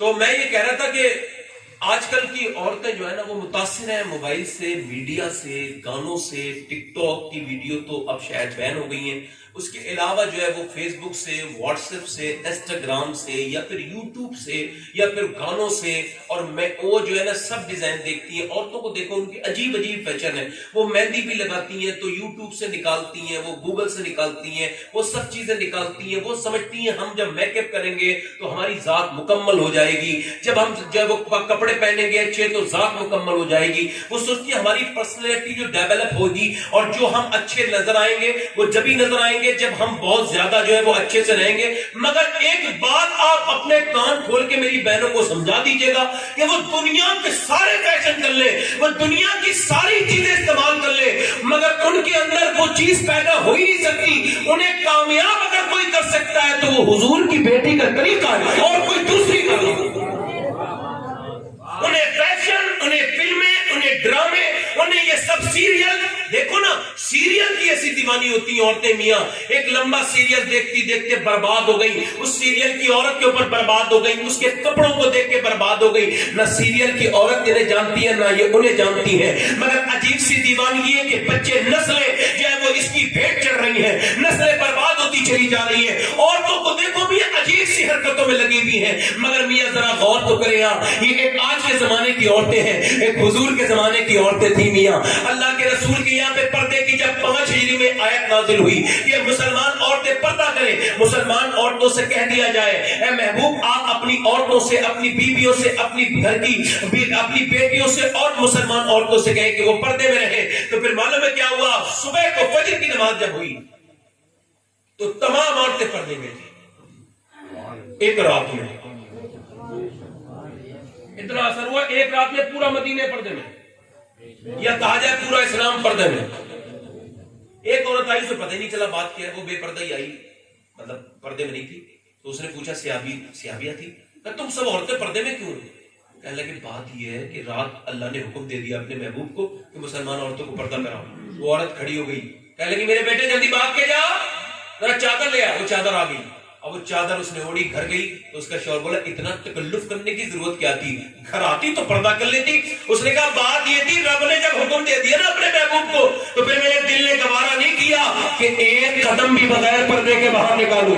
تو میں یہ کہہ رہا تھا کہ آج کل کی عورتیں جو ہے نا وہ متاثر ہیں موبائل سے، میڈیا سے، گانوں سے، ٹک ٹاک کی ویڈیو تو اب شاید بین ہو گئی ہیں، اس کے علاوہ جو ہے وہ فیس بک سے، واٹس ایپ سے، انسٹاگرام سے، یا پھر یوٹیوب سے، یا پھر گانوں سے، اور میں وہ جو ہے نا سب ڈیزائن دیکھتی ہیں. عورتوں کو دیکھو ان کی عجیب عجیب فیشن ہے، وہ مہندی بھی لگاتی ہیں تو یوٹیوب سے نکالتی ہیں، وہ گوگل سے نکالتی ہیں، وہ سب چیزیں نکالتی ہیں. وہ سمجھتی ہیں ہم جب میک اپ کریں گے تو ہماری ذات مکمل ہو جائے گی، جب وہ کپڑے پہنیں گے اچھے تو ذات مکمل ہو جائے گی. وہ سوچتی ہیں ہماری پرسنالٹی جو ڈیولپ ہوگی اور جو ہم اچھے نظر آئیں گے وہ جبھی نظر آئیں گے جب ہم بہت زیادہ جو ہے وہ اچھے سے رہیں گے. مگر ایک بات آپ اپنے کان کھول کے میری بہنوں کو سمجھا دیجئے گا کہ وہ دنیا کے سارے فیشن کر لے، وہ دنیا کی ساری چیزیں استعمال کر لے، مگر ان کے اندر وہ چیز پیدا ہو ہی نہیں سکتی. انہیں کامیاب اگر کوئی کر سکتا ہے تو وہ حضور کی بیٹی کا طریقہ ہے اور کوئی دوسری کا نہیں. انہیں فیشن، انہیں فلمیں، انہیں ڈرامے، انہیں یہ سب سیریل، دیکھو نا سیریل کی ایسی دیوانی ہوتی ہیں عورتیں میاں. ایک لمبا سیریل دیکھتی دیکھتے برباد ہو گئی، اس سیریل کی عورت کے اوپر برباد ہو گئی، اس کے کپڑوں کو دیکھ کے برباد ہو گئی. نہ سیریل کی عورت انہیں جانتی ہے نہ یہ انہیں جانتی ہے. مگر عجیب سی دیوانی ہے کہ بچے نسلیں جو ہے وہ اس کی بھیٹ چڑھ رہی ہیں، نسلیں برباد ہوتی چلی جا رہی ہیں. عورتوں کو دیکھو بھی عجیب سی حرکتوں میں لگی ہوئی ہیں. مگر میاں ذرا غور تو کرے آپ، یہ ایک آج کے زمانے کی عورتیں ہیں، ایک حضور کے زمانے کی عورتیں تھیں میاں. اللہ کے رسول کے یہاں پہ پردے کی جب 5 ہجری میں آیت نازل ہوئی کہ مسلمان عورتیں پردہ کریں، مسلمان عورتوں سے کہہ دیا جائے اے محبوب آپ اپنی عورتوں سے، اپنی بیویوں سے، اپنی گھر کی اپنی بیٹیوں سے اور مسلمان عورتوں سے کہیں کہ وہ پردے میں رہیں. تو پھر معلوم ہے کیا ہوا؟ صبح کو فجر کی نماز جب ہوئی تو تمام عورتیں پردے میں تھیں. ایک رات میں اتنا اثر ہوا، ایک رات میں پورا مدینہ پردے میں، یا کہا جائے پورا اسلام پردے میں. ایک عورت آئی، اسے پتہ ہی نہیں چلا بات کیا ہے، وہ بے پردہ ہی آئی، مطلب پردے میں نہیں تھی. تو اس نے پوچھا سیابیہ تھی، کہ تم سب عورتیں پردے میں کیوں؟ کہنے لگے بات یہ ہے کہ رات اللہ نے حکم دے دیا اپنے محبوب کو کہ مسلمان عورتوں کو پردہ کراؤ. وہ عورت کھڑی ہو گئی، کہنے لگی میرے بیٹے جلدی بھاگ کے جا، ذرا چادر لے آ. وہ چادر آ گئی، اب وہ چادر اس نے اوڑی، گھر گئی. تو اس کا شوہر بولا اتنا تکلف کرنے کی ضرورت کیا تھی، گھر آتی تو پردہ کر لیتی. اس نے کہا بات یہ تھی رب نے جب حکم دے دیا نا اپنے محبوب کو تو پھر میرے دل نے گوارا نہیں کیا کہ ایک قدم بھی بغیر پردے کے باہر نکالوں.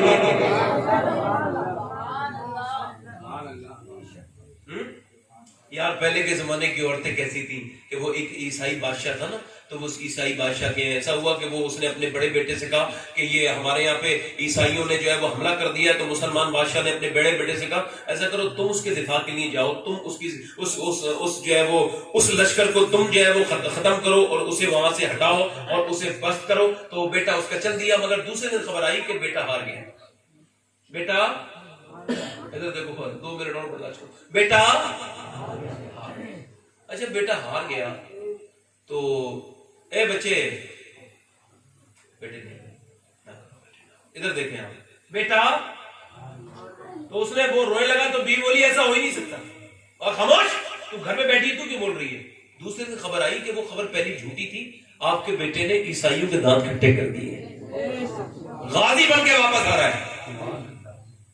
یار پہلے کے زمانے کی عورتیں کیسی تھیں کہ وہ ایک عیسائی بادشاہ تھا نا، تو وہ عیسائی بادشاہ کے ایسا ہوا کہ وہ اس نے اپنے بڑے بیٹے سے کہا کہ یہ ہمارے یہاں پہ عیسائیوں نے جو ہے وہ حملہ کر دیا. تو مسلمان بادشاہ نے اپنے بڑے بیٹے سے کہا ایسا کرو تم اس کے دفاع کے لیے جاؤ، تم اس کی اس جو ہے وہ اس لشکر کو تم جو ہے وہ ختم کرو اور اسے وہاں سے ہٹاؤ اور اسے بست کرو. تو بیٹا اس کا چل دیا. مگر دوسرے دن خبر آئی کہ بیٹا ہار گیا. بیٹا ادھر دیکھو، 2 منٹ اور برداشت کرو. بیٹا اچھا بیٹا ہار گیا تو اے بچے، بیٹے ادھر دیکھیں آپ، بیٹا. تو اس نے وہ رونے لگا تو بیوی بولی ایسا ہو ہی نہیں سکتا، اور خاموش تو گھر میں بیٹھی تو کیوں بول رہی ہے. دوسرے دن خبر آئی کہ وہ خبر پہلی جھوٹی تھی، آپ کے بیٹے نے عیسائیوں کے دانت کھٹے کر دیے، غازی بن کے واپس آ رہا ہے.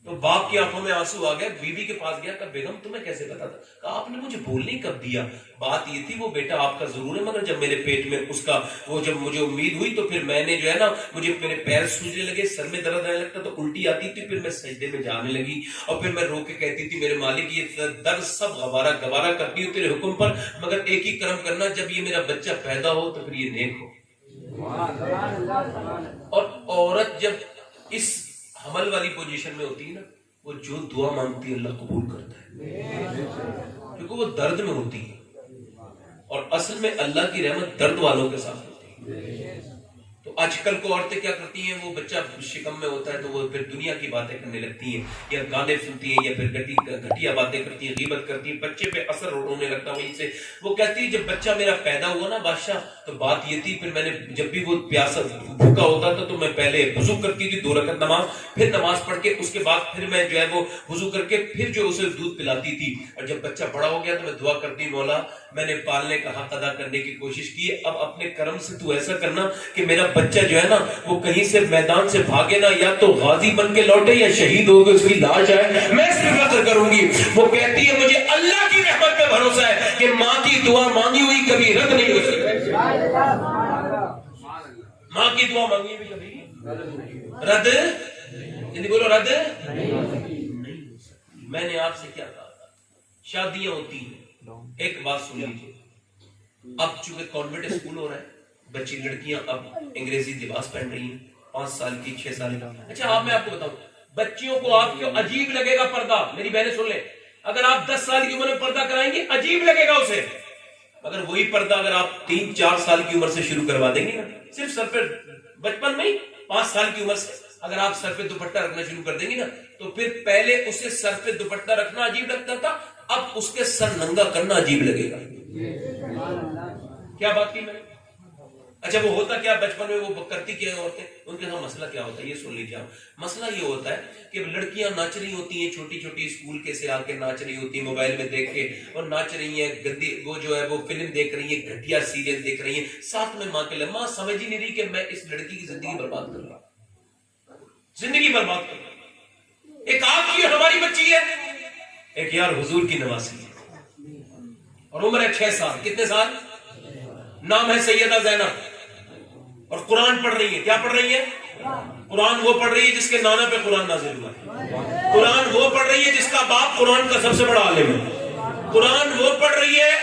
تو باپ کی آنکھوں میں آنسو آ گئے، بیوی کے پاس گیا کہ بیگم تمہیں کیسے پتا تھا؟ کہا آپ نے مجھے بولنے کب دیا؟ بات یہ تھی وہ بیٹا آپ کا ضرور ہے، مگر جب میرے پیٹ میں اس کا وہ جب مجھے امید ہوئی تو پھر میں نے جو ہے نا مجھے میرے پیر سوجنے لگے، سر میں درد آنے لگتا تو الٹی آتی تھی، پھر میں سجدے میں جانے لگی اور پھر میں رو کے کہتی تھی میرے مالک یہ درد سب گوارا کرتی ہوں تیرے حکم پر، مگر ایک ہی کرم کرنا جب یہ میرا بچہ پیدا ہو تو پھر یہ نیک ہو. اور عورت جب اس حمل والی پوزیشن میں ہوتی ہے نا، وہ جو دعا مانگتی ہے اللہ قبول کرتا ہے، کیونکہ وہ درد میں ہوتی ہے اور اصل میں اللہ کی رحمت درد والوں کے ساتھ ہوتی ہے. تو آج کل کو عورتیں کیا کرتی ہیں، وہ بچہ شکم میں ہوتا ہے تو وہ پھر دنیا کی باتیں کرنے لگتی ہیں یا گانے سنتی ہیں یا پھر گھٹیا باتیں کرتی ہیں، غیبت کرتی ہیں، بچے پہ اثر ہونے لگتا ہے وہیں سے. وہ کہتی ہے جب بچہ میرا پیدا ہوا نا بادشاہ تو بات یہ تھی، پھر میں نے جب بھی وہ پیاسا بھوکا ہوتا تھا تو میں پہلے وضو کرتی تھی 2 رکعت نماز، پھر نماز پڑھ کے اس کے بعد پھر میں جو ہے وہ وضو کر کے پھر جو اسے دودھ پلاتی تھی. اور جب بچہ بڑا ہو گیا تو میں دعا کرتی مولا میں نے پالنے کا حق ادا کرنے کی کوشش کی، اب اپنے کرم سے تو ایسا کرنا کہ میرا بچہ جو ہے نا وہ کہیں سے میدان سے بھاگے نا یا تو غازی بن کے لوٹے یا شہید ہو کے اس کی لاش آئے، میں صرف فکر کروں گی۔ وہ کہتی ہے مجھے اللہ کی رحمت پہ بھروسہ ہے کہ ماں کی دعا مانگی ہوئی کبھی رد نہیں ہو سکتی، ماں کی دعا مانگی ہوئی کبھی رد، یعنی بولو رد نہیں ہو سکتی۔ میں نے آپ سے کیا کہا تھا، شادیاں ہوتی ہیں، ایک بات سن لیجیے، اب چونکہ کانوینٹ اسکول ہو رہا ہے، بچی لڑکیاں اب انگریزی لباس پہن رہی ہیں، 5 سال کی 6 سال کی۔ اچھا میں آپ کو بتاؤں، بچیوں کو آپ کو عجیب لگے گا پردہ، میری بہنیں سن لیں، اگر آپ 10 سال کی عمر میں پردہ کرائیں گے عجیب لگے گا اسے، مگر وہی پردہ اگر آپ 3-4 سال کی عمر سے شروع کروا دیں گے نا، صرف سر پہ بچپن میں ہی 5 سال کی عمر سے اگر آپ سر پہ دوپٹہ رکھنا شروع کر دیں گے نا، تو پھر پہلے اسے سر پہ دوپٹہ رکھنا عجیب لگتا تھا، اب اس کے سر ننگا کرنا عجیب لگے گا۔ کیا بات کی میں نے؟ اچھا وہ ہوتا کیا بچپن میں، وہ کرتی کیا عورتیں، ان کے ساتھ مسئلہ کیا ہوتا ہے یہ سن لیجیے آپ۔ مسئلہ یہ ہوتا ہے کہ لڑکیاں ناچ رہی ہوتی ہیں، چھوٹی چھوٹی اسکول کے سے آ کے ناچ رہی ہوتی ہیں موبائل میں دیکھ کے، اور ناچ رہی ہیں گندی، وہ جو ہے وہ فلم دیکھ رہی ہیں، گھٹیا سیریل دیکھ رہی ہیں، ساتھ میں ماں کے لیے، ماں سمجھ ہی نہیں رہی کہ میں اس لڑکی کی زندگی برباد کر رہا ہوں، زندگی برباد کر رہا ہوں۔ ایک آپ کی ہماری بچی ہے، ایک یار حضور کی نواسی ہے، اور عمر ہے 6 سال، کتنے سال؟ نام ہے سیدہ زینب، اور قرآن پڑھ رہی ہے۔ کیا پڑھ رہی ہے؟ قرآن وہ پڑھ رہی ہے جس کے نانا پہ قرآن نازل ہوا ہے، قرآن وہ پڑھ رہی ہے جس کا باپ قرآن کا سب سے بڑا عالم ہے، قرآن وہ پڑھ رہی ہے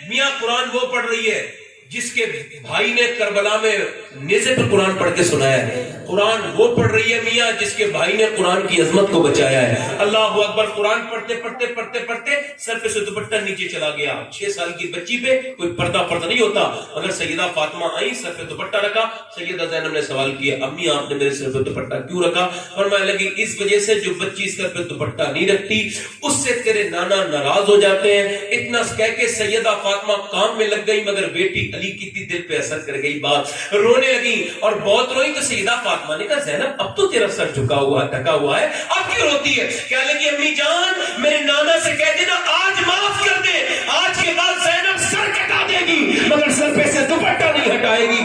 میاں، قرآن وہ پڑھ رہی ہے جس کے بھائی نے کربلا میں نیزے پہ قرآن پڑھ کے سنایا ہے، قرآن وہ پڑھ رہی ہے میاں جس کے بھائی نے قرآن کی عظمت کو بچایا ہے۔ اللہ اکبر۔ قرآن پڑھتے پڑھتے پڑھتے پڑھتے سر پہ سے دوپٹہ نیچے چلا گیا۔ 6 سال کی بچی پہ کوئی پردہ نہیں ہوتا، اگر سیدہ فاطمہ آئی سر پہ دوپٹہ رکھا، سیدہ زینب نے سوال کیا امی آپ نے میرے سر پہ دوپٹہ کیوں رکھا؟ فرمانے لگی اس وجہ سے جو بچی سر پہ دوپٹہ نہیں رکھتی اس سے تیرے نانا ناراض ہو جاتے ہیں۔ اتنا کہہ کے سیدہ فاطمہ کام میں لگ گئی، مگر بیٹی علی کی تھی دل پہ اثر کر گئی بات، رونے لگی اور بہت روئی۔ تو سیدہ فاطمہ نے کہا زینب اب تو تیرا سر جھکا ہوا ڈھکا ہوا ہے، اب کیوں روتی ہے؟ کہنے لگی امی جان میرے نانا سے کہہ دینا آج معاف کر دے، آج کے بعد زینب سر کٹا دے گی مگر سر پہ سے دوپٹہ نہیں ہٹائے گی۔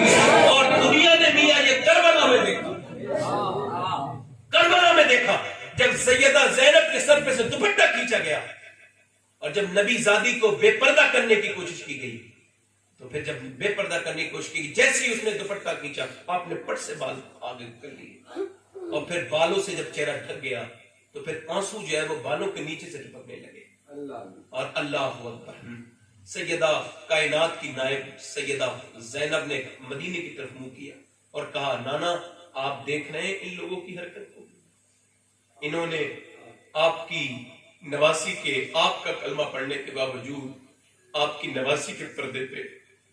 اور دنیا نے میاں یہ کربلا میں دیکھا، کربلا میں دیکھا جب سیدہ زینب کے سر پہ سے دوپٹہ کھینچا گیا، اور جب نبی زادی کو بے پردہ کرنے کی کوشش کی گئی، تو پھر جب بے پردہ کرنے کی کوشش کی گئی، جیسے ہی اس نے دوپٹہ کھینچا آپ نے پٹ سے بال آگے کر لیے، اور پھر بالوں سے جب چہرہ ڈھک گیا تو پھر آنسو جو ہے وہ بالوں کے نیچے سے ٹپکنے لگے۔ اور اللہ اکبر، سیدہ کائنات کی نائب سیدہ زینب نے مدینے کی طرف منہ کیا اور کہا نانا آپ دیکھ رہے ہیں ان لوگوں کی حرکت کو، انہوں نے آپ کی نواسی کے، آپ کا کلمہ پڑھنے کے باوجود آپ کی نواسی کے پردے پہ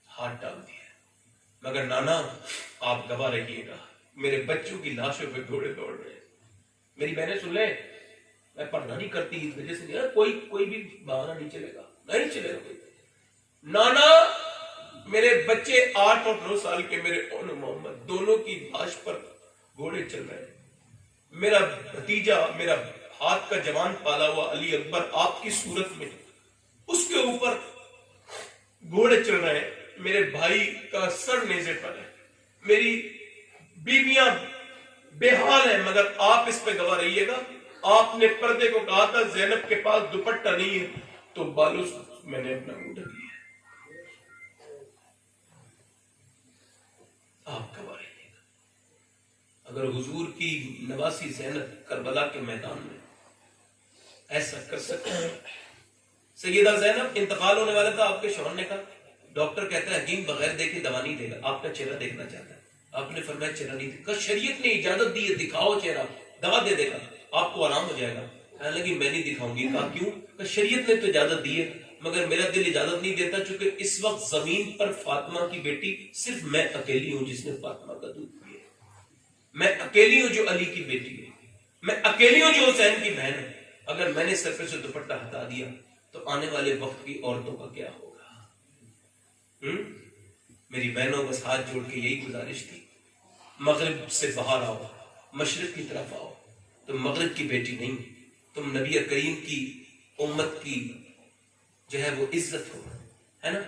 ہاتھ ڈال دیا، مگر نانا آپ گواہ رہیے گا میرے بچوں کی لاشوں پہ گھوڑے دوڑ رہے ہیں۔ میری بہنیں سن لیں، میں پردہ نہیں کرتی اس وجہ سے نہیں، کوئی بھی بہانہ نہیں چلے گا، نہیں چلے گا کوئی۔ نانا میرے بچے 8 اور 9 سال کے، میرے اون محمد دونوں کی لاش پر گھوڑے چل رہے ہیں، میرا بھتیجا میرا ہاتھ کا جوان پالا ہوا علی اکبر آپ کی صورت میں اس کے اوپر گھوڑے چل رہے ہیں، میرے بھائی کا سر نیزے پر ہے، میری بیویاں بے حال ہیں، مگر آپ اس پہ گواہ رہیے گا۔ آپ نے پردے کو کہا تھا زینب کے پاس دوپٹہ نہیں ہے تو بالوں سے میں نے اپنا منہ ڈھک لیا، آپ گواہ رہیے گا۔ اگر حضور کی نواسی زینب کربلا کے میدان میں ایسا کر سکتے ہیں، سیدہ زینب انتقال ہونے والا تھا، آپ کے شوہر نے کہا، ڈاکٹر کہتا ہے حکیم بغیر دیکھے دوا نہیں دے گا، آپ کا چہرہ دیکھنا چاہتا ہے، آپ نے فرمایا چہرہ نہیں دیکھا، شریعت نے اجازت دی ہے دکھاؤ چہرہ، دوا دے دے گا آپ کو آرام ہو جائے گا۔ کہنے لگی میں نہیں دکھاؤں گی۔ کہا کیوں؟ کہ شریعت نے تو اجازت دی ہے مگر میرا دل اجازت نہیں دیتا، چونکہ اس وقت زمین پر فاطمہ کی بیٹی صرف میں اکیلی ہوں جس نے فاطمہ کا دودھ پیا، میں اکیلی ہوں جو علی کی بیٹی ہے، میں اکیلی ہوں جو حسین کی بہن ہے، اگر میں نے سر پہ سے دوپٹہ ہٹا دیا تو آنے والے وقت کی عورتوں کا کیا ہوگا؟ میری بہنوں بس ہاتھ جوڑ کے یہی گزارش تھی، مغرب سے باہر آؤ، مشرق کی طرف آؤ، تم مغرب کی بیٹی نہیں، تم نبی کریم کی امت کی جو ہے وہ عزت ہو، ہے نا؟